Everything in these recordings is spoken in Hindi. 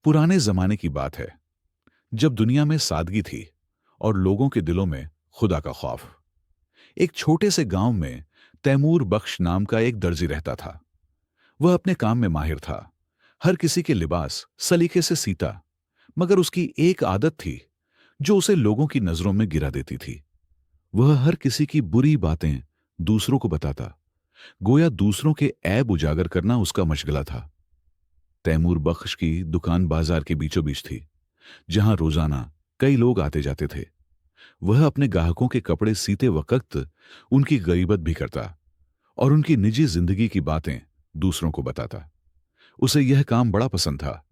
पुराने जमाने की बात है, जब दुनिया में सादगी थी और लोगों के दिलों में खुदा का खौफ। एक छोटे से गांव में तैमूर बख्श नाम का एक दर्जी रहता था। वह अपने काम में माहिर था, हर किसी के लिबास सलीके से सीता। मगर उसकी एक आदत थी जो उसे लोगों की नजरों में गिरा देती थी। वह हर किसी की बुरी बातें दूसरों को बताता, गोया दूसरों के ऐब उजागर करना उसका मशगला था। तैमूर बख्श की दुकान बाजार के बीचों बीच थी, जहां रोजाना कई लोग आते जाते थे। वह अपने ग्राहकों के कपड़े सीते वक्त उनकी गईबत भी करता और उनकी निजी जिंदगी की बातें दूसरों को बताता। उसे यह काम बड़ा पसंद था,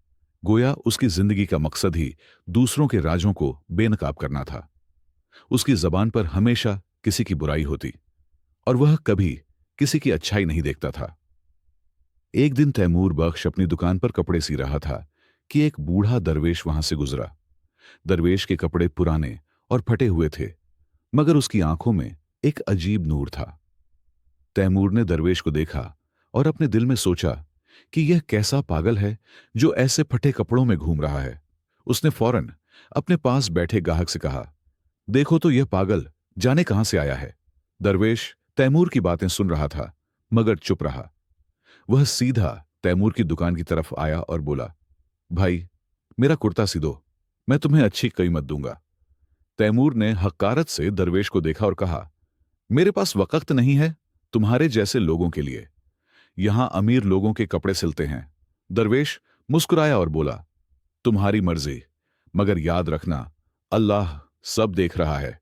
गोया उसकी जिंदगी का मकसद ही दूसरों के राजों को बेनकाब करना था। उसकी जबान पर हमेशा किसी की बुराई होती और वह कभी किसी की अच्छाई नहीं देखता था। एक दिन तैमूर बख्श अपनी दुकान पर कपड़े सी रहा था कि एक बूढ़ा दरवेश वहां से गुजरा। दरवेश के कपड़े पुराने और फटे हुए थे, मगर उसकी आंखों में एक अजीब नूर था। तैमूर ने दरवेश को देखा और अपने दिल में सोचा कि यह कैसा पागल है जो ऐसे फटे कपड़ों में घूम रहा है। उसने फौरन अपने पास बैठे ग्राहक से कहा, देखो तो यह पागल जाने कहां से आया है। दरवेश तैमूर की बातें सुन रहा था, मगर चुप रहा। वह सीधा तैमूर की दुकान की तरफ आया और बोला, भाई, मेरा कुर्ता सी दो, मैं तुम्हें अच्छी कीमत दूंगा। तैमूर ने हकारत से दरवेश को देखा और कहा, मेरे पास वक्त नहीं है तुम्हारे जैसे लोगों के लिए। यहां अमीर लोगों के कपड़े सिलते हैं। दरवेश मुस्कुराया और बोला, तुम्हारी मर्जी, मगर याद रखना, अल्लाह सब देख रहा है।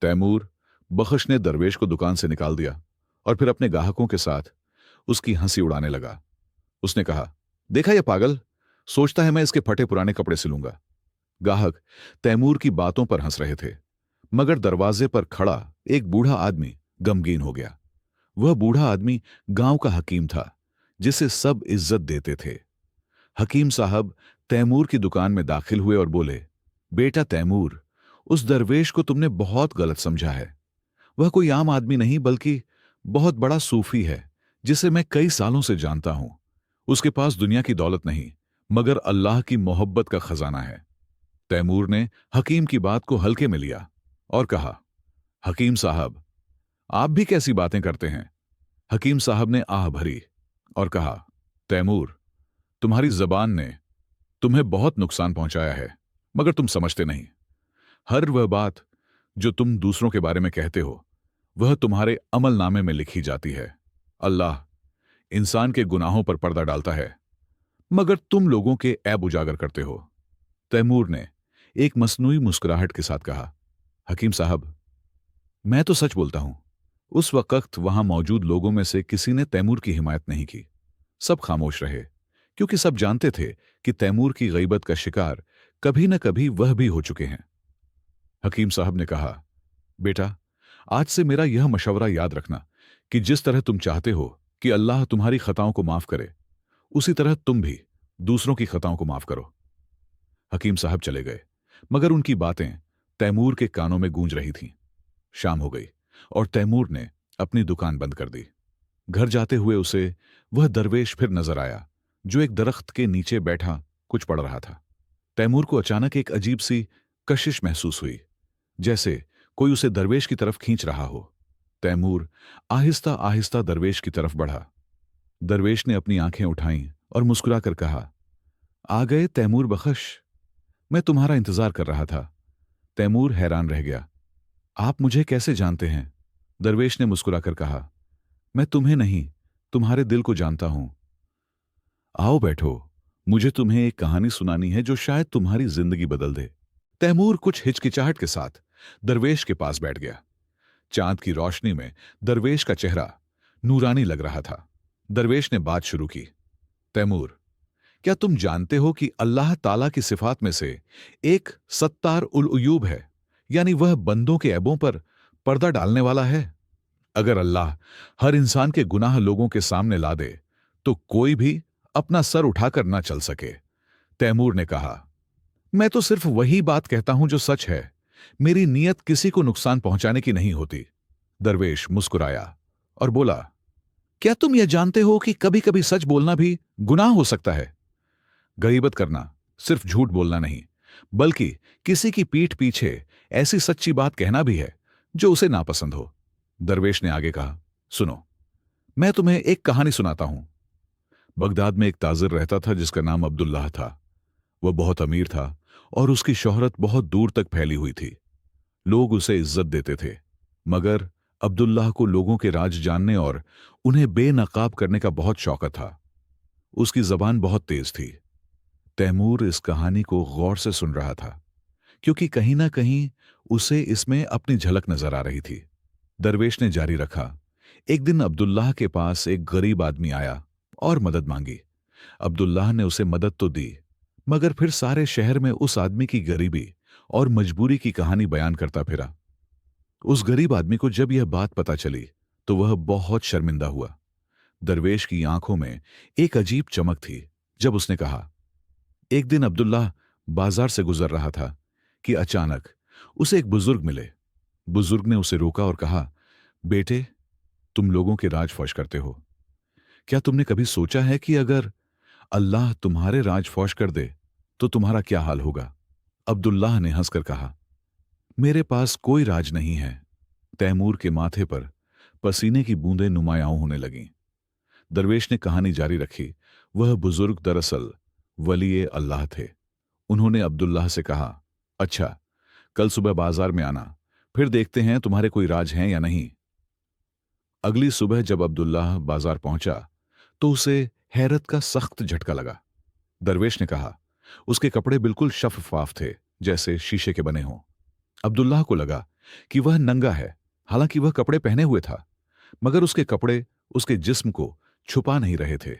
तैमूर बख्श ने दरवेश को दुकान से निकाल दिया और फिर अपने ग्राहकों के साथ उसकी हंसी उड़ाने लगा। उसने कहा, देखा यह पागल, सोचता है मैं इसके फटे पुराने कपड़े सिलूंगा। ग्राहक तैमूर की बातों पर हंस रहे थे, मगर दरवाजे पर खड़ा एक बूढ़ा आदमी गमगीन हो गया। वह बूढ़ा आदमी गांव का हकीम था, जिसे सब इज्जत देते थे। हकीम साहब तैमूर की दुकान में दाखिल हुए और बोले, बेटा तैमूर, उस दरवेश को तुमने बहुत गलत समझा है। वह कोई आम आदमी नहीं बल्कि बहुत बड़ा सूफी है, जिसे मैं कई सालों से जानता हूं। उसके पास दुनिया की दौलत नहीं, मगर अल्लाह की मोहब्बत का खजाना है। तैमूर ने हकीम की बात को हल्के में लिया और कहा, हकीम साहब, आप भी कैसी बातें करते हैं। हकीम साहब ने आह भरी और कहा, तैमूर, तुम्हारी जबान ने तुम्हें बहुत नुकसान पहुंचाया है, मगर तुम समझते नहीं। हर वह बात जो तुम दूसरों के बारे में कहते हो, वह तुम्हारे अमल नामे में लिखी जाती है। अल्लाह इंसान के गुनाहों पर पर्दा डालता है, मगर तुम लोगों के ऐब उजागर करते हो। तैमूर ने एक मसनूई मुस्कुराहट के साथ कहा, हकीम साहब, मैं तो सच बोलता हूं। उस वक्त वहां मौजूद लोगों में से किसी ने तैमूर की हिमायत नहीं की। सब खामोश रहे, क्योंकि सब जानते थे कि तैमूर की गईबत का शिकार कभी न कभी वह भी हो चुके हैं। हकीम साहब ने कहा, बेटा, आज से मेरा यह मशवरा याद रखना कि जिस तरह तुम चाहते हो कि अल्लाह तुम्हारी खताओं को माफ करे, उसी तरह तुम भी दूसरों की खताओं को माफ करो। हकीम साहब चले गए, मगर उनकी बातें तैमूर के कानों में गूंज रही थीं। शाम हो गई और तैमूर ने अपनी दुकान बंद कर दी। घर जाते हुए उसे वह दरवेश फिर नजर आया, जो एक दरख्त के नीचे बैठा कुछ पढ़ रहा था। तैमूर को अचानक एक अजीब सी कशिश महसूस हुई, जैसे कोई उसे दरवेश की तरफ खींच रहा हो। तैमूर आहिस्ता आहिस्ता दरवेश की तरफ बढ़ा। दरवेश ने अपनी आंखें उठाईं और मुस्कुराकर कहा, आ गए तैमूर बख्श, मैं तुम्हारा इंतजार कर रहा था। तैमूर हैरान रह गया, आप मुझे कैसे जानते हैं? दरवेश ने मुस्कुराकर कहा, मैं तुम्हें नहीं, तुम्हारे दिल को जानता हूं। आओ बैठो, मुझे तुम्हें एक कहानी सुनानी है जो शायद तुम्हारी जिंदगी बदल दे। तैमूर कुछ हिचकिचाहट के साथ दरवेश के पास बैठ गया। चांद की रोशनी में दरवेश का चेहरा नूरानी लग रहा था। दरवेश ने बात शुरू की, तैमूर, क्या तुम जानते हो कि अल्लाह ताला की सिफात में से एक सत्तार उल उयूब है, यानी वह बंदों के ऐबों पर पर्दा डालने वाला है। अगर अल्लाह हर इंसान के गुनाह लोगों के सामने ला दे तो कोई भी अपना सर उठाकर ना चल सके। तैमूर ने कहा, मैं तो सिर्फ वही बात कहता हूं जो सच है, मेरी नीयत किसी को नुकसान पहुंचाने की नहीं होती। दरवेश मुस्कुराया और बोला, क्या तुम यह जानते हो कि कभी कभी सच बोलना भी गुनाह हो सकता है? गरीबत करना सिर्फ झूठ बोलना नहीं, बल्कि किसी की पीठ पीछे ऐसी सच्ची बात कहना भी है जो उसे नापसंद हो। दरवेश ने आगे कहा, सुनो, मैं तुम्हें एक कहानी सुनाता हूं। बगदाद में एक ताजिर रहता था जिसका नाम अब्दुल्लाह था। वह बहुत अमीर था और उसकी शोहरत बहुत दूर तक फैली हुई थी। लोग उसे इज्जत देते थे, मगर अब्दुल्लाह को लोगों के राज जानने और उन्हें बेनकाब करने का बहुत शौक था। उसकी जबान बहुत तेज थी। तैमूर इस कहानी को गौर से सुन रहा था, क्योंकि कहीं ना कहीं उसे इसमें अपनी झलक नजर आ रही थी। दरवेश ने जारी रखा, एक दिन अब्दुल्लाह के पास एक गरीब आदमी आया और मदद मांगी। अब्दुल्लाह ने उसे मदद तो दी, मगर फिर सारे शहर में उस आदमी की गरीबी और मजबूरी की कहानी बयान करता फिरा। उस गरीब आदमी को जब यह बात पता चली तो वह बहुत शर्मिंदा हुआ। दरवेश की आंखों में एक अजीब चमक थी जब उसने कहा, एक दिन अब्दुल्लाह बाजार से गुजर रहा था कि अचानक उसे एक बुजुर्ग मिले। बुजुर्ग ने उसे रोका और कहा, बेटे, तुम लोगों के राज फौज करते हो। क्या तुमने कभी सोचा है कि अगर अल्लाह तुम्हारे राज फौज कर दे तो तुम्हारा क्या हाल होगा? अब्दुल्लाह ने हंसकर कहा, मेरे पास कोई राज नहीं है। तैमूर के माथे पर पसीने की बूंदें नुमायां होने लगीं। दरवेश ने कहानी जारी रखी। वह बुजुर्ग दरअसल वली अल्लाह थे। उन्होंने अब्दुल्लाह से कहा, अच्छा, कल सुबह बाजार में आना, फिर देखते हैं तुम्हारे कोई राज हैं या नहीं। अगली सुबह जब अब्दुल्लाह बाजार पहुंचा तो उसे हैरत का सख्त झटका लगा। दरवेश ने कहा, उसके कपड़े बिल्कुल शफाफ थे, जैसे शीशे के बने हों। अब्दुल्लाह को लगा कि वह नंगा है, हालांकि वह कपड़े पहने हुए था, मगर उसके कपड़े उसके जिस्म को छुपा नहीं रहे थे।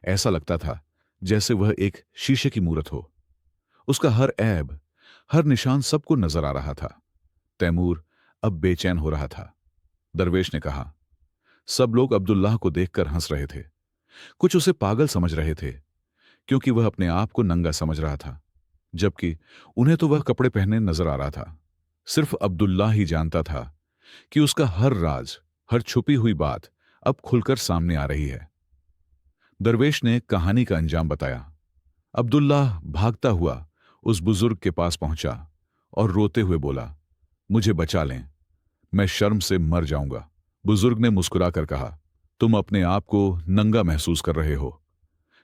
ऐसा लगता था जैसे वह एक शीशे की मूरत हो। उसका हर ऐब, हर निशान सबको नजर आ रहा था। तैमूर अब बेचैन हो रहा था। दरवेश ने कहा, सब लोग अब्दुल्लाह को देखकर हंस रहे थे। कुछ उसे पागल समझ रहे थे, क्योंकि वह अपने आप को नंगा समझ रहा था, जबकि उन्हें तो वह कपड़े पहने नजर आ रहा था। सिर्फ अब्दुल्लाह ही जानता था कि उसका हर राज, हर छुपी हुई बात अब खुलकर सामने आ रही है। दरवेश ने कहानी का अंजाम बताया। अब्दुल्लाह भागता हुआ उस बुजुर्ग के पास पहुंचा और रोते हुए बोला, मुझे बचा लें, मैं शर्म से मर जाऊंगा। बुजुर्ग ने मुस्कुराकर कहा, तुम अपने आप को नंगा महसूस कर रहे हो,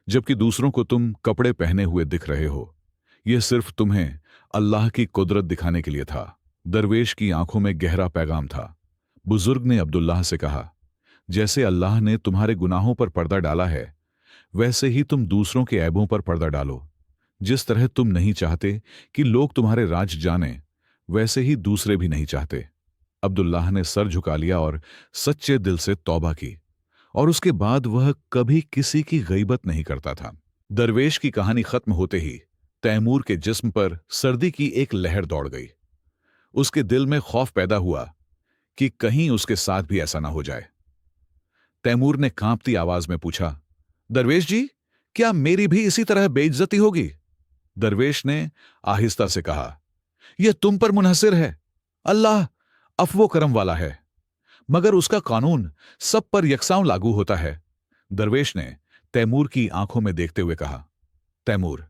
जबकि दूसरों को तुम कपड़े पहने हुए दिख रहे हो। यह सिर्फ तुम्हें अल्लाह की कुदरत दिखाने के लिए था। दरवेश की आंखों में गहरा पैगाम था। बुजुर्ग ने अब्दुल्लाह से कहा, जैसे अल्लाह ने तुम्हारे गुनाहों पर पर्दा डाला है, वैसे ही तुम दूसरों के ऐबों पर पर्दा डालो। जिस तरह तुम नहीं चाहते कि लोग तुम्हारे राज जाने, वैसे ही दूसरे भी नहीं चाहते। अब्दुल्लाह ने सर झुका लिया और सच्चे दिल से तौबा की, और उसके बाद वह कभी किसी की गईबत नहीं करता था। दरवेश की कहानी खत्म होते ही तैमूर के जिस्म पर सर्दी की एक लहर दौड़ गई। उसके दिल में खौफ पैदा हुआ कि कहीं उसके साथ भी ऐसा ना हो जाए। तैमूर ने कांपती आवाज में पूछा, दरवेश जी, क्या मेरी भी इसी तरह बेइज्जती होगी? दरवेश ने आहिस्ता से कहा, यह तुम पर मुनहसिर है। अल्लाह अफवो करम वाला है, मगर उसका कानून सब पर यकसां लागू होता है। दरवेश ने तैमूर की आंखों में देखते हुए कहा, तैमूर,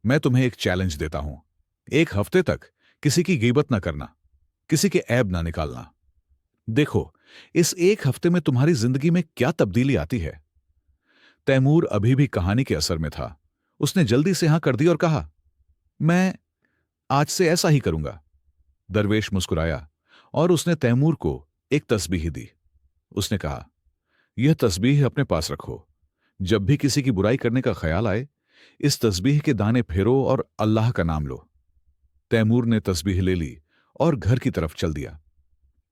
मैं तुम्हें एक चैलेंज देता हूं। एक हफ्ते तक किसी की गीबत ना करना, किसी के ऐब ना निकालना। देखो, इस एक हफ्ते में तुम्हारी जिंदगी में क्या तब्दीली आती है। तैमूर अभी भी कहानी के असर में था। उसने जल्दी से हां कर दी और कहा, मैं आज से ऐसा ही करूंगा। दरवेश मुस्कुराया और उसने तैमूर को एक तस्बीह दी। उसने कहा, यह तस्बीह अपने पास रखो। जब भी किसी की बुराई करने का ख्याल आए, इस तस्बीह के दाने फेरो और अल्लाह का नाम लो। तैमूर ने तस्बीह ले ली और घर की तरफ चल दिया।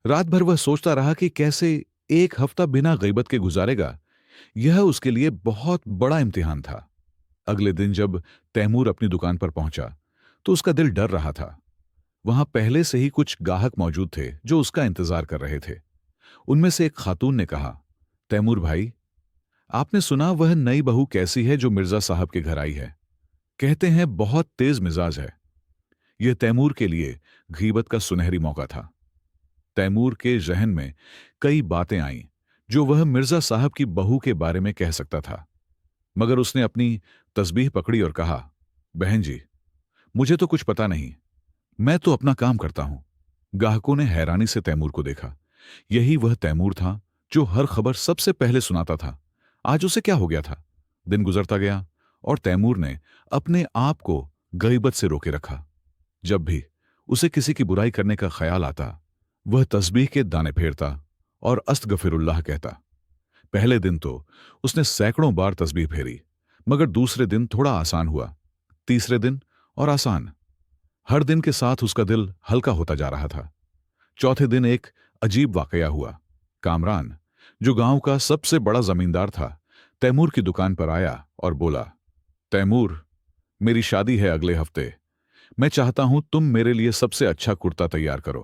रात भर वह सोचता रहा कि कैसे एक हफ्ता बिना गीबत के गुजारेगा। यह उसके लिए बहुत बड़ा इम्तिहान था। अगले दिन जब तैमूर अपनी दुकान पर पहुंचा तो उसका दिल डर रहा था। वहां पहले से ही कुछ गाहक मौजूद थे जो उसका इंतजार कर रहे थे। उनमें से एक खातून ने कहा, तैमूर भाई, आपने सुना वह नई बहू कैसी है जो मिर्जा साहब के घर आई है? कहते हैं बहुत तेज मिजाज है। यह तैमूर के लिए गीबत का सुनहरी मौका था। तैमूर के जहन में कई बातें आईं जो वह मिर्जा साहब की बहू के बारे में कह सकता था, मगर उसने अपनी तस्बीह पकड़ी और कहा, बहन जी, मुझे तो कुछ पता नहीं, मैं तो अपना काम करता हूं। ग्राहकों ने हैरानी से तैमूर को देखा। यही वह तैमूर था जो हर खबर सबसे पहले सुनाता था। आज उसे क्या हो गया था? दिन गुजरता गया और तैमूर ने अपने आप को गईबत से रोके रखा। जब भी उसे किसी की बुराई करने का ख्याल आता, वह तस्बीह के दाने फेरता और अस्तगफिरुल्लाह कहता। पहले दिन तो उसने सैकड़ों बार तस्बीह फेरी, मगर दूसरे दिन थोड़ा आसान हुआ, तीसरे दिन और आसान। हर दिन के साथ उसका दिल हल्का होता जा रहा था। चौथे दिन एक अजीब वाकया हुआ। कामरान, जो गांव का सबसे बड़ा जमींदार था, तैमूर की दुकान पर आया और बोला, तैमूर, मेरी शादी है अगले हफ्ते। मैं चाहता हूं तुम मेरे लिए सबसे अच्छा कुर्ता तैयार करो।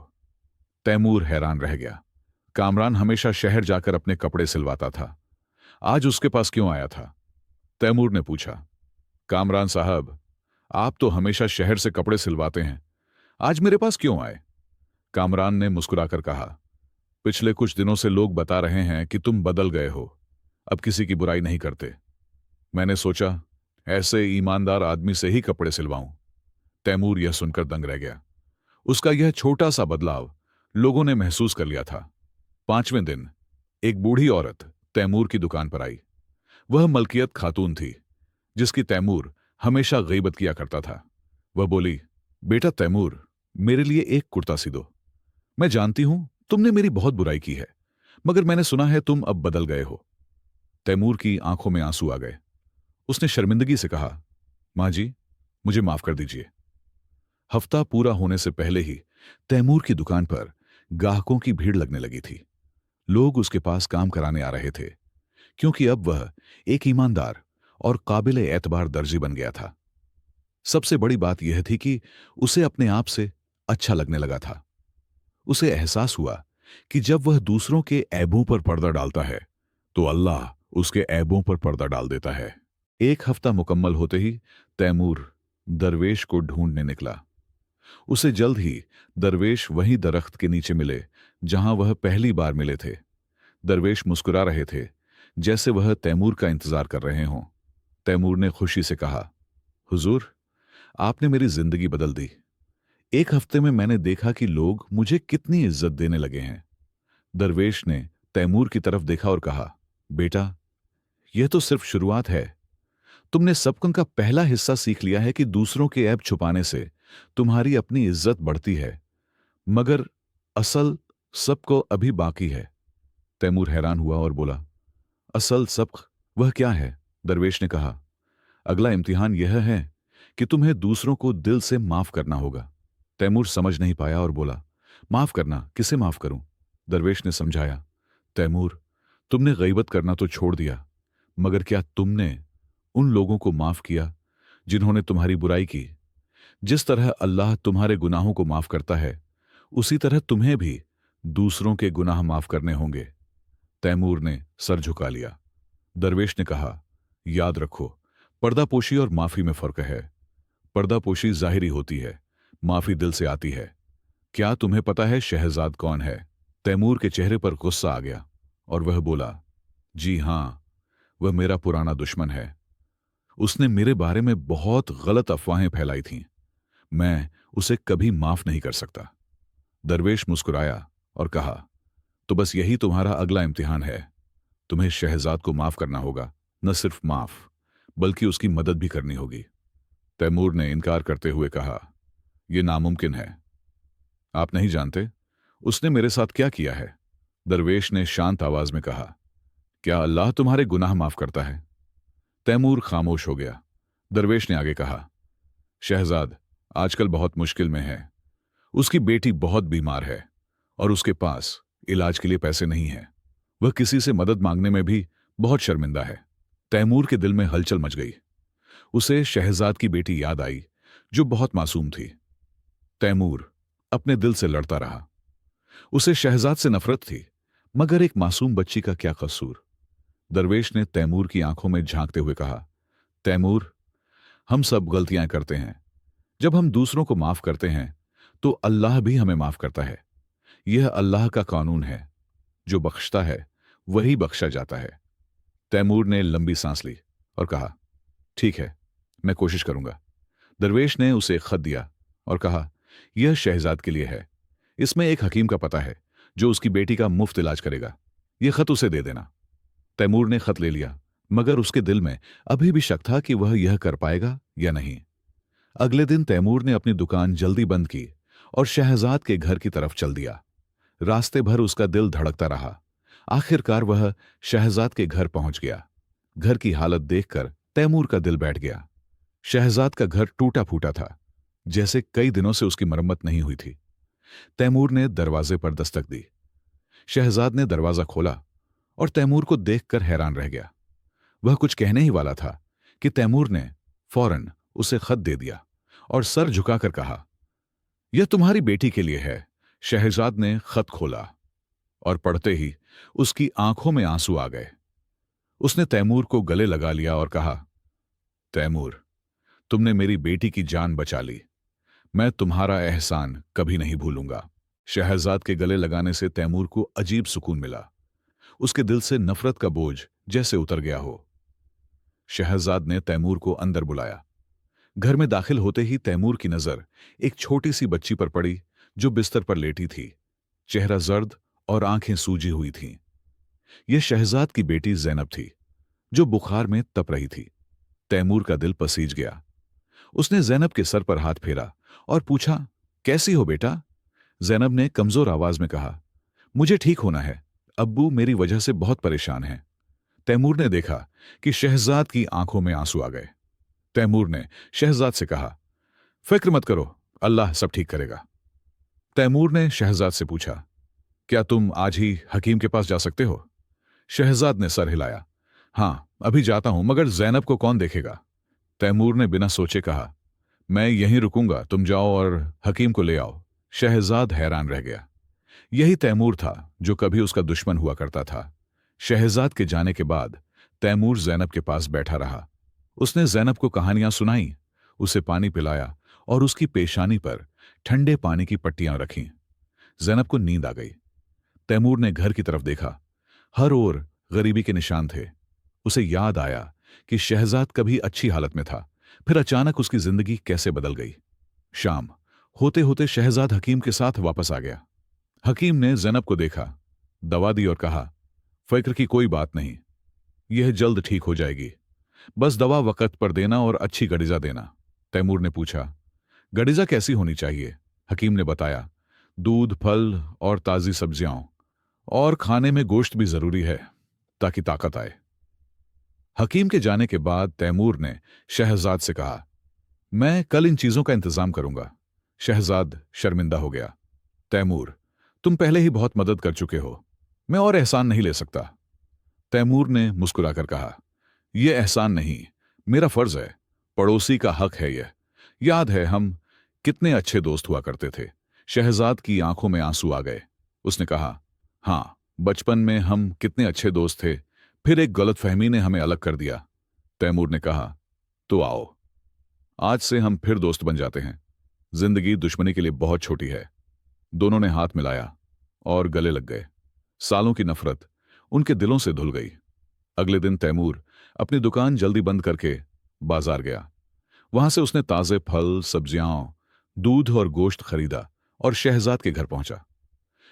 तैमूर हैरान रह गया। कामरान हमेशा शहर जाकर अपने कपड़े सिलवाता था, आज उसके पास क्यों आया था? तैमूर ने पूछा। कामरान साहब, आप तो हमेशा शहर से कपड़े सिलवाते हैं, आज मेरे पास क्यों आए? कामरान ने मुस्कुराकर कहा, पिछले कुछ दिनों से लोग बता रहे हैं कि तुम बदल गए हो, अब किसी की बुराई नहीं करते। मैंने सोचा ऐसे ईमानदार आदमी से ही कपड़े सिलवाऊं। तैमूर यह सुनकर दंग रह गया। उसका यह छोटा सा बदलाव लोगों ने महसूस कर लिया था। पांचवें दिन एक बूढ़ी औरत तैमूर की दुकान पर आई। वह मलकियत खातून थी, जिसकी तैमूर हमेशा गीबत किया करता था। वह बोली, बेटा तैमूर, मेरे लिए एक कुर्ता सी दो। मैं जानती हूं तुमने मेरी बहुत बुराई की है, मगर मैंने सुना है तुम अब बदल गए हो। तैमूर की आंखों में आंसू आ गए। उसने शर्मिंदगी से कहा, मां जी, मुझे माफ कर दीजिए। हफ्ता पूरा होने से पहले ही तैमूर की दुकान पर ग्राहकों की भीड़ लगने लगी थी। लोग उसके पास काम कराने आ रहे थे, क्योंकि अब वह एक ईमानदार और काबिल एतबार दर्जी बन गया था। सबसे बड़ी बात यह थी कि उसे अपने आप से अच्छा लगने लगा था। उसे एहसास हुआ कि जब वह दूसरों के ऐबों पर पर्दा डालता है, तो अल्लाह उसके ऐबों पर पर्दा डाल देता है। एक हफ्ता मुकम्मल होते ही तैमूर दरवेश को ढूंढने निकला। उसे जल्द ही दरवेश वहीं दरख्त के नीचे मिले जहां वह पहली बार मिले थे। दरवेश मुस्कुरा रहे थे, जैसे वह तैमूर का इंतजार कर रहे हों। तैमूर ने खुशी से कहा, हुजूर, आपने मेरी जिंदगी बदल दी। एक हफ्ते में मैंने देखा कि लोग मुझे कितनी इज्जत देने लगे हैं। दरवेश ने तैमूर की तरफ देखा और कहा, बेटा, यह तो सिर्फ शुरुआत है। तुमने सबक का पहला हिस्सा सीख लिया है कि दूसरों के ऐब छुपाने से तुम्हारी अपनी इज्जत बढ़ती है, मगर असल सबक अभी बाकी है। तैमूर हैरान हुआ और बोला, असल सबक वह क्या है? दरवेश ने कहा, अगला इम्तिहान यह है कि तुम्हें दूसरों को दिल से माफ करना होगा। तैमूर समझ नहीं पाया और बोला, माफ करना? किसे माफ करूं? दरवेश ने समझाया, तैमूर, तुमने गईबत करना तो छोड़ दिया, मगर क्या तुमने उन लोगों को माफ किया जिन्होंने तुम्हारी बुराई की? जिस तरह अल्लाह तुम्हारे गुनाहों को माफ करता है, उसी तरह तुम्हें भी दूसरों के गुनाह माफ करने होंगे। तैमूर ने सर झुका लिया। दरवेश ने कहा, याद रखो, पर्दापोशी और माफी में फर्क है। पर्दापोशी जाहिरी होती है, माफी दिल से आती है। क्या तुम्हें पता है शहजाद कौन है? तैमूर के चेहरे पर गुस्सा आ गया और वह बोला, जी हां, वह मेरा पुराना दुश्मन है। उसने मेरे बारे में बहुत गलत अफवाहें फैलाई थीं। मैं उसे कभी माफ नहीं कर सकता। दरवेश मुस्कुराया और कहा, तो बस यही तुम्हारा अगला इम्तिहान है। तुम्हें शहजाद को माफ करना होगा, न सिर्फ माफ, बल्कि उसकी मदद भी करनी होगी। तैमूर ने इनकार करते हुए कहा, यह नामुमकिन है। आप नहीं जानते उसने मेरे साथ क्या किया है। दरवेश ने शांत आवाज में कहा, क्या अल्लाह तुम्हारे गुनाह माफ करता है? तैमूर खामोश हो गया। दरवेश ने आगे कहा, शहजाद आजकल बहुत मुश्किल में है। उसकी बेटी बहुत बीमार है और उसके पास इलाज के लिए पैसे नहीं है। वह किसी से मदद मांगने में भी बहुत शर्मिंदा है। तैमूर के दिल में हलचल मच गई। उसे शहजाद की बेटी याद आई, जो बहुत मासूम थी। तैमूर अपने दिल से लड़ता रहा। उसे शहजाद से नफरत थी, मगर एक मासूम बच्ची का क्या कसूर? दरवेश ने तैमूर की आंखों में झांकते हुए कहा, तैमूर, हम सब गलतियां करते हैं। जब हम दूसरों को माफ करते हैं, तो अल्लाह भी हमें माफ करता है। यह अल्लाह का कानून है, जो बख्शता है वही बख्शा जाता है। तैमूर ने लंबी सांस ली और कहा, ठीक है, मैं कोशिश करूंगा। दरवेश ने उसे एक खत दिया और कहा, यह शहजाद के लिए है। इसमें एक हकीम का पता है जो उसकी बेटी का मुफ्त इलाज करेगा। यह खत उसे दे देना। तैमूर ने खत ले लिया, मगर उसके दिल में अभी भी शक था कि वह यह कर पाएगा या नहीं। अगले दिन तैमूर ने अपनी दुकान जल्दी बंद की और शहजाद के घर की तरफ चल दिया। रास्ते भर उसका दिल धड़कता रहा। आखिरकार वह शहजाद के घर पहुंच गया। घर की हालत देखकर तैमूर का दिल बैठ गया। शहजाद का घर टूटा फूटा था, जैसे कई दिनों से उसकी मरम्मत नहीं हुई थी। तैमूर ने दरवाजे पर दस्तक दी। शहजाद ने दरवाजा खोला और तैमूर को देखकर हैरान रह गया। वह कुछ कहने ही वाला था कि तैमूर ने फौरन उसे खत दे दिया और सर झुकाकर कहा, यह तुम्हारी बेटी के लिए है। शहजाद ने खत खोला और पढ़ते ही उसकी आंखों में आंसू आ गए। उसने तैमूर को गले लगा लिया और कहा, तैमूर, तुमने मेरी बेटी की जान बचा ली। मैं तुम्हारा एहसान कभी नहीं भूलूंगा। शहजाद के गले लगाने से तैमूर को अजीब सुकून मिला। उसके दिल से नफरत का बोझ जैसे उतर गया हो। शहजाद ने तैमूर को अंदर बुलाया। घर में दाखिल होते ही तैमूर की नजर एक छोटी सी बच्ची पर पड़ी जो बिस्तर पर लेटी थी। चेहरा जर्द और आंखें सूजी हुई थीं। यह शहजाद की बेटी जैनब थी, जो बुखार में तप रही थी। तैमूर का दिल पसीज गया। उसने जैनब के सर पर हाथ फेरा और पूछा, कैसी हो बेटा? जैनब ने कमजोर आवाज में कहा, मुझे ठीक होना है। अब्बू मेरी वजह से बहुत परेशान हैं। तैमूर ने देखा कि शहजाद की आंखों में आंसू आ गए। तैमूर ने शहजाद से कहा, फिक्र मत करो, अल्लाह सब ठीक करेगा। तैमूर ने शहजाद से पूछा, क्या तुम आज ही हकीम के पास जा सकते हो? शहजाद ने सर हिलाया। हां, अभी जाता हूं, मगर जैनब को कौन देखेगा? तैमूर ने बिना सोचे कहा, मैं यहीं रुकूंगा, तुम जाओ और हकीम को ले आओ। शहजाद हैरान रह गया। यही तैमूर था जो कभी उसका दुश्मन हुआ करता था। शहजाद के जाने के बाद तैमूर जैनब के पास बैठा रहा। उसने जैनब को कहानियां सुनाई, उसे पानी पिलाया और उसकी पेशानी पर ठंडे पानी की पट्टियां रखीं। जैनब को नींद आ गई। तैमूर ने घर की तरफ देखा। हर ओर गरीबी के निशान थे। उसे याद आया कि शहजाद कभी अच्छी हालत में था, फिर अचानक उसकी जिंदगी कैसे बदल गई। शाम होते होते शहजाद हकीम के साथ वापस आ गया। हकीम ने जैनब को देखा, दवा दी और कहा, फिक्र की कोई बात नहीं, यह जल्द ठीक हो जाएगी। बस दवा वक्त पर देना और अच्छी गड़ीजा देना। तैमूर ने पूछा, गड़ीजा कैसी होनी चाहिए? हकीम ने बताया, दूध, फल और ताजी सब्जियां, और खाने में गोश्त भी जरूरी है ताकि ताकत आए। हकीम के जाने के बाद तैमूर ने शहजाद से कहा, मैं कल इन चीजों का इंतजाम करूंगा। शहजाद शर्मिंदा हो गया। तैमूर, तुम पहले ही बहुत मदद कर चुके हो, मैं और एहसान नहीं ले सकता। तैमूर ने मुस्कुराकर कहा, यह एहसान नहीं, मेरा फर्ज है। पड़ोसी का हक है यह। याद है हम कितने अच्छे दोस्त हुआ करते थे। शहजाद की आंखों में आंसू आ गए। उसने कहा, हां, बचपन में हम कितने अच्छे दोस्त थे, फिर एक गलतफहमी ने हमें अलग कर दिया। तैमूर ने कहा, तो आओ, आज से हम फिर दोस्त बन जाते हैं। जिंदगी दुश्मनी के लिए बहुत छोटी है। दोनों ने हाथ मिलाया और गले लग गए। सालों की नफरत उनके दिलों से धुल गई। अगले दिन तैमूर अपनी दुकान जल्दी बंद करके बाजार गया। वहां से उसने ताजे फल, सब्जियां, दूध और गोश्त खरीदा और शहजाद के घर पहुंचा।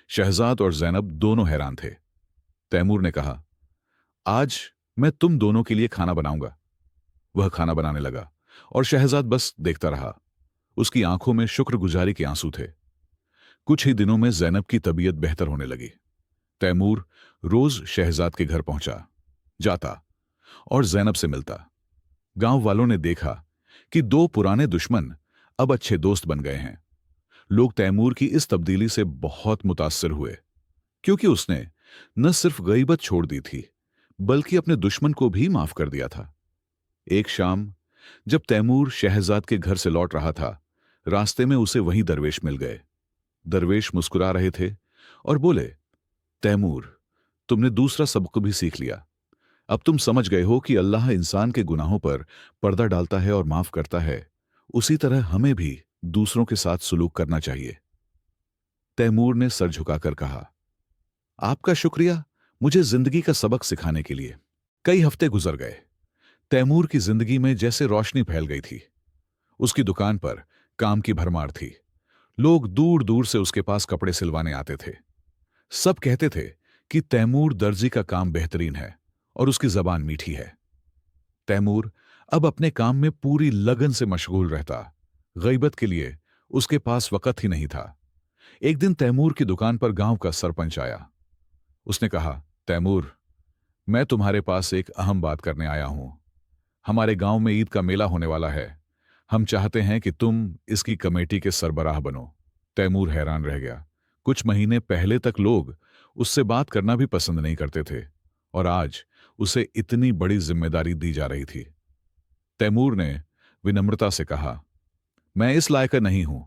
शहजाद और जैनब दोनों हैरान थे। तैमूर ने कहा, आज मैं तुम दोनों के लिए खाना बनाऊंगा। वह खाना बनाने लगा और शहजाद बस देखता रहा। उसकी आंखों में शुक्रगुजारी के आंसू थे। कुछ ही दिनों में जैनब की तबीयत बेहतर होने लगी। तैमूर रोज शहजाद के घर पहुंचा, जाता और जैनब से मिलता। गांव वालों ने देखा कि दो पुराने दुश्मन अब अच्छे दोस्त बन गए हैं। लोग तैमूर की इस तब्दीली से बहुत मुतासिर हुए, क्योंकि उसने न सिर्फ गईबत छोड़ दी थी, बल्कि अपने दुश्मन को भी माफ कर दिया था। एक शाम जब तैमूर शहजाद के घर से लौट रहा था, रास्ते में उसे वही दरवेश मिल गए। दरवेश मुस्कुरा रहे थे और बोले, तैमूर, तुमने दूसरा सबक भी सीख लिया। अब तुम समझ गए हो कि अल्लाह इंसान के गुनाहों पर पर्दा डालता है और माफ करता है। उसी तरह हमें भी दूसरों के साथ सुलूक करना चाहिए। तैमूर ने सर झुकाकर कहा, आपका शुक्रिया मुझे जिंदगी का सबक सिखाने के लिए। कई हफ्ते गुजर गए। तैमूर की जिंदगी में जैसे रोशनी फैल गई थी। उसकी दुकान पर काम की भरमार थी। लोग दूर दूर से उसके पास कपड़े सिलवाने आते थे। सब कहते थे कि तैमूर दर्जी का काम बेहतरीन है और उसकी जबान मीठी है। तैमूर अब अपने काम में पूरी लगन से मशगूल रहता। गईबत के लिए उसके पास वक्त ही नहीं था। एक दिन तैमूर की दुकान पर गांव का सरपंच आया। उसने कहा, तैमूर, मैं तुम्हारे पास एक अहम बात करने आया हूं। हमारे गांव में ईद का मेला होने वाला है। हम चाहते हैं कि तुम इसकी कमेटी के सरबराह बनो। तैमूर हैरान रह गया। कुछ महीने पहले तक लोग उससे बात करना भी पसंद नहीं करते थे और आज उसे इतनी बड़ी जिम्मेदारी दी जा रही थी। तैमूर ने विनम्रता से कहा, मैं इस लायक नहीं हूं।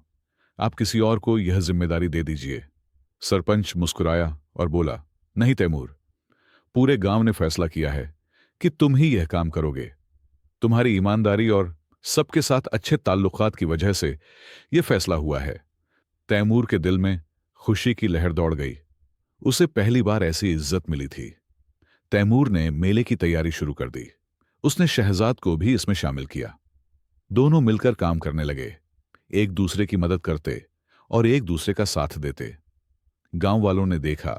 आप किसी और को यह जिम्मेदारी दे दीजिए। सरपंच मुस्कुराया और बोला, नहीं तैमूर, पूरे गांव ने फैसला किया है कि तुम ही यह काम करोगे। तुम्हारी ईमानदारी और सबके साथ अच्छे ताल्लुकात की वजह से यह फैसला हुआ है। तैमूर के दिल में खुशी की लहर दौड़ गई। उसे पहली बार ऐसी इज्जत मिली थी। तैमूर ने मेले की तैयारी शुरू कर दी। उसने शहजाद को भी इसमें शामिल किया। दोनों मिलकर काम करने लगे, एक दूसरे की मदद करते और एक दूसरे का साथ देते। गांव वालों ने देखा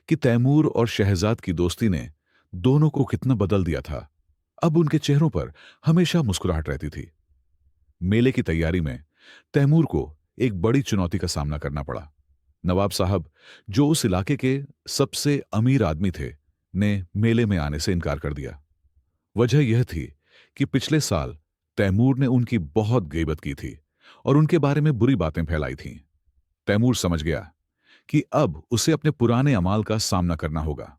कि तैमूर और शहजाद की दोस्ती ने दोनों को कितना बदल दिया था। अब उनके चेहरों पर हमेशा मुस्कुराहट रहती थी। मेले की तैयारी में तैमूर को एक बड़ी चुनौती का सामना करना पड़ा। नवाब साहब, जो उस इलाके के सबसे अमीर आदमी थे, ने मेले में आने से इनकार कर दिया। वजह यह थी कि पिछले साल तैमूर ने उनकी बहुत गीबत की थी और उनके बारे में बुरी बातें फैलाई थीं। तैमूर समझ गया कि अब उसे अपने पुराने अमाल का सामना करना होगा।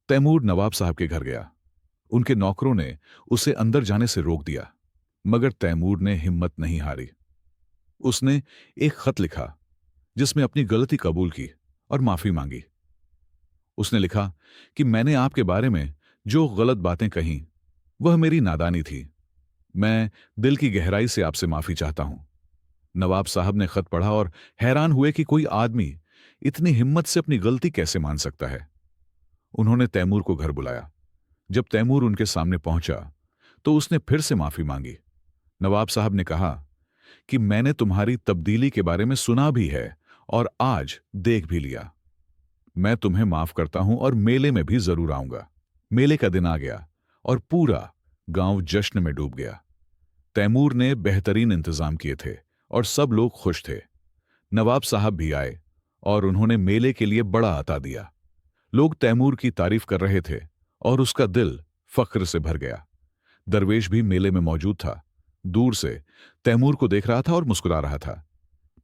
तैमूर नवाब साहब के घर गया। उनके नौकरों ने उसे अंदर जाने से रोक दिया, मगर तैमूर ने हिम्मत नहीं हारी। उसने एक खत लिखा जिसमें अपनी गलती कबूल की और माफी मांगी। उसने लिखा कि मैंने आपके बारे में जो गलत बातें कहीं वह मेरी नादानी थी। मैं दिल की गहराई से आपसे माफी चाहता हूं। नवाब साहब ने खत पढ़ा और हैरान हुए कि कोई आदमी इतनी हिम्मत से अपनी गलती कैसे मान सकता है। उन्होंने तैमूर को घर बुलाया। जब तैमूर उनके सामने पहुंचा तो उसने फिर से माफी मांगी। नवाब साहब ने कहा कि मैंने तुम्हारी तब्दीली के बारे में सुना भी है और आज देख भी लिया। मैं तुम्हें माफ करता हूं और मेले में भी जरूर आऊंगा। मेले का दिन आ गया और पूरा गांव जश्न में डूब गया। तैमूर ने बेहतरीन इंतजाम किए थे और सब लोग खुश थे। नवाब साहब भी आए और उन्होंने मेले के लिए बड़ा अता दिया। लोग तैमूर की तारीफ कर रहे थे और उसका दिल फख्र से भर गया। दरवेश भी मेले में मौजूद था। दूर से तैमूर को देख रहा था और मुस्कुरा रहा था।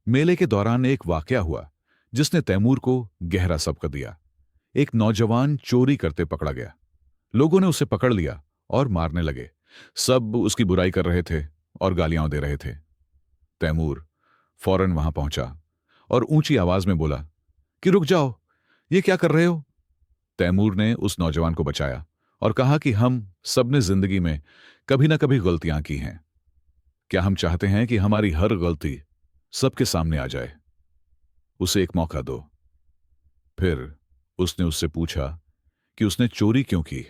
मेले के दौरान एक वाकया हुआ जिसने तैमूर को गहरा सबक दिया। एक नौजवान चोरी करते पकड़ा गया। लोगों ने उसे पकड़ लिया और मारने लगे। सब उसकी बुराई कर रहे थे और गालियां दे रहे थे। तैमूर फौरन वहां पहुंचा और ऊंची आवाज में बोला कि रुक जाओ, ये क्या कर रहे हो। तैमूर ने उस नौजवान को बचाया और कहा कि हम सबने जिंदगी में कभी ना कभी गलतियां की हैं। क्या हम चाहते हैं कि हमारी हर गलती सबके सामने आ जाए? उसे एक मौका दो। फिर उसने उससे पूछा कि उसने चोरी क्यों की।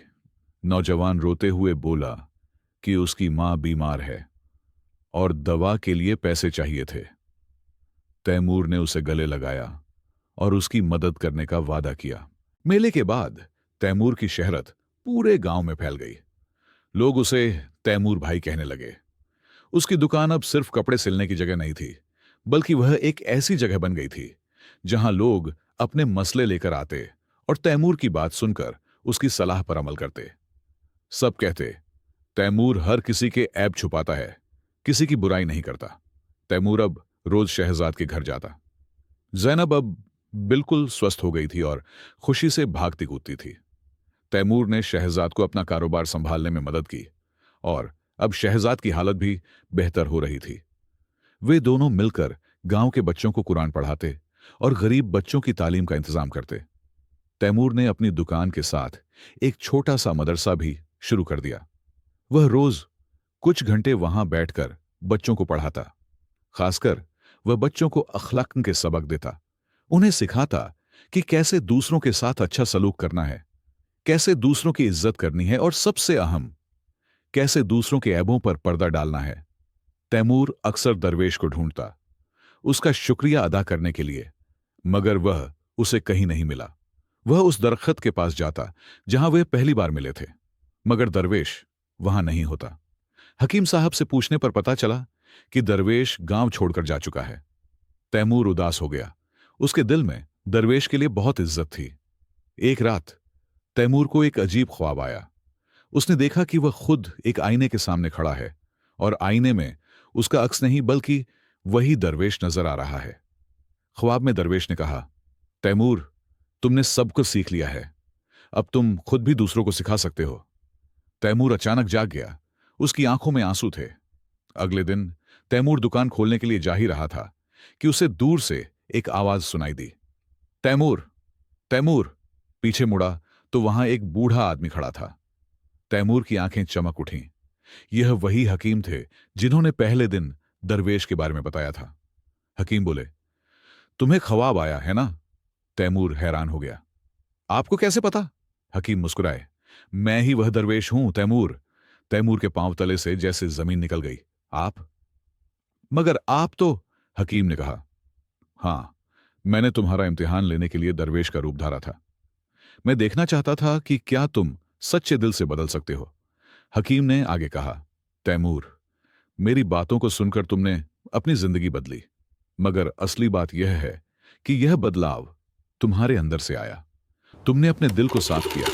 नौजवान रोते हुए बोला कि उसकी मां बीमार है और दवा के लिए पैसे चाहिए थे। तैमूर ने उसे गले लगाया और उसकी मदद करने का वादा किया। मेले के बाद तैमूर की शहरत पूरे गांव में फैल गई। लोग उसे तैमूर भाई कहने लगे। उसकी दुकान अब सिर्फ कपड़े सिलने की जगह नहीं थी, बल्कि वह एक ऐसी जगह बन गई थी जहां लोग अपने मसले लेकर आते और तैमूर की बात सुनकर उसकी सलाह पर अमल करते। सब कहते, तैमूर हर किसी के ऐब छुपाता है, किसी की बुराई नहीं करता। तैमूर अब रोज शहजाद के घर जाता। जैनब अब बिल्कुल स्वस्थ हो गई थी और खुशी से भागती कूदती थी। तैमूर ने शहजाद को अपना कारोबार संभालने में मदद की और अब शहजाद की हालत भी बेहतर हो रही थी। वे दोनों मिलकर गांव के बच्चों को कुरान पढ़ाते और गरीब बच्चों की तालीम का इंतजाम करते। तैमूर ने अपनी दुकान के साथ एक छोटा सा मदरसा भी शुरू कर दिया। वह रोज कुछ घंटे वहां बैठकर बच्चों को पढ़ाता। खासकर वह बच्चों को अखलाक के सबक देता। उन्हें सिखाता कि कैसे दूसरों के साथ अच्छा सलूक करना है, कैसे दूसरों की इज्जत करनी है और सबसे अहम, कैसे दूसरों के ऐबों पर पर्दा डालना है। तैमूर अक्सर दरवेश को ढूंढता, उसका शुक्रिया अदा करने के लिए, मगर वह उसे कहीं नहीं मिला। वह उस दरख्त के पास जाता जहां वे पहली बार मिले थे, मगर दरवेश वहां नहीं होता। हकीम साहब से पूछने पर पता चला कि दरवेश गांव छोड़कर जा चुका है। तैमूर उदास हो गया। उसके दिल में दरवेश के लिए बहुत इज्जत थी। एक रात तैमूर को एक अजीब ख्वाब आया। उसने देखा कि वह खुद एक आईने के सामने खड़ा है और आईने में उसका अक्स नहीं बल्कि वही दरवेश नजर आ रहा है। ख्वाब में दरवेश ने कहा, तैमूर, तुमने सब कुछ सीख लिया है, अब तुम खुद भी दूसरों को सिखा सकते हो। तैमूर अचानक जाग गया। उसकी आंखों में आंसू थे। अगले दिन तैमूर दुकान खोलने के लिए जा ही रहा था कि उसे दूर से एक आवाज सुनाई दी, तैमूर, तैमूर। पीछे मुड़ा तो वहां एक बूढ़ा आदमी खड़ा था। तैमूर की आंखें चमक उठीं। यह वही हकीम थे जिन्होंने पहले दिन दरवेश के बारे में बताया था। हकीम बोले, तुम्हें ख्वाब आया है ना? तैमूर हैरान हो गया। आपको कैसे पता? हकीम मुस्कुराए, मैं ही वह दरवेश हूं, तैमूर। तैमूर के पांव तले से जैसे जमीन निकल गई। आप? मगर आप तो, हकीम ने कहा, हां, मैंने तुम्हारा इम्तिहान लेने के लिए दरवेश का रूप धारा था। मैं देखना चाहता था कि क्या तुम सच्चे दिल से बदल सकते हो। हकीम ने आगे कहा, तैमूर, मेरी बातों को सुनकर तुमने अपनी जिंदगी बदली, मगर असली बात यह है कि यह बदलाव तुम्हारे अंदर से आया। तुमने अपने दिल को साफ किया,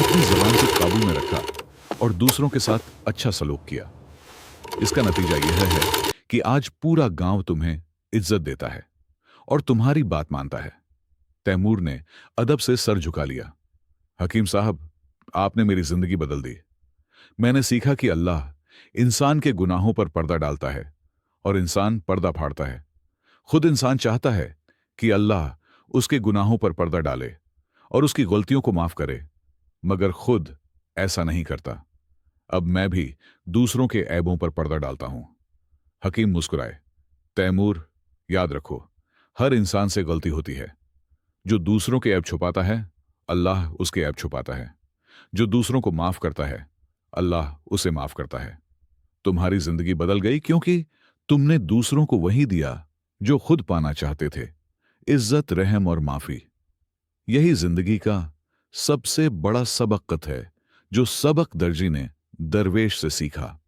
अपनी जुबान को काबू में रखा और दूसरों के साथ अच्छा सलूक किया। इसका नतीजा यह है कि आज पूरा गांव तुम्हें इज्जत देता है और तुम्हारी बात मानता है। तैमूर ने अदब से सर झुका लिया। हकीम साहब, आपने मेरी जिंदगी बदल दी। मैंने सीखा कि अल्लाह इंसान के गुनाहों पर पर्दा डालता है और इंसान पर्दा फाड़ता है। खुद इंसान चाहता है कि अल्लाह उसके गुनाहों पर पर्दा डाले और उसकी गलतियों को माफ करे, मगर खुद ऐसा नहीं करता। अब मैं भी दूसरों के ऐबों पर पर्दा डालता हूं। हकीम मुस्कुराए, तैमूर, याद रखो, हर इंसान से गलती होती है। जो दूसरों के ऐब छुपाता है, अल्लाह उसके ऐब छुपाता है। जो दूसरों को माफ करता है, अल्लाह उसे माफ करता है। तुम्हारी जिंदगी बदल गई क्योंकि तुमने दूसरों को वही दिया जो खुद पाना चाहते थे, इज्जत, रहम और माफी। यही जिंदगी का सबसे बड़ा सबक है जो सबक दर्जी ने दरवेश से सीखा।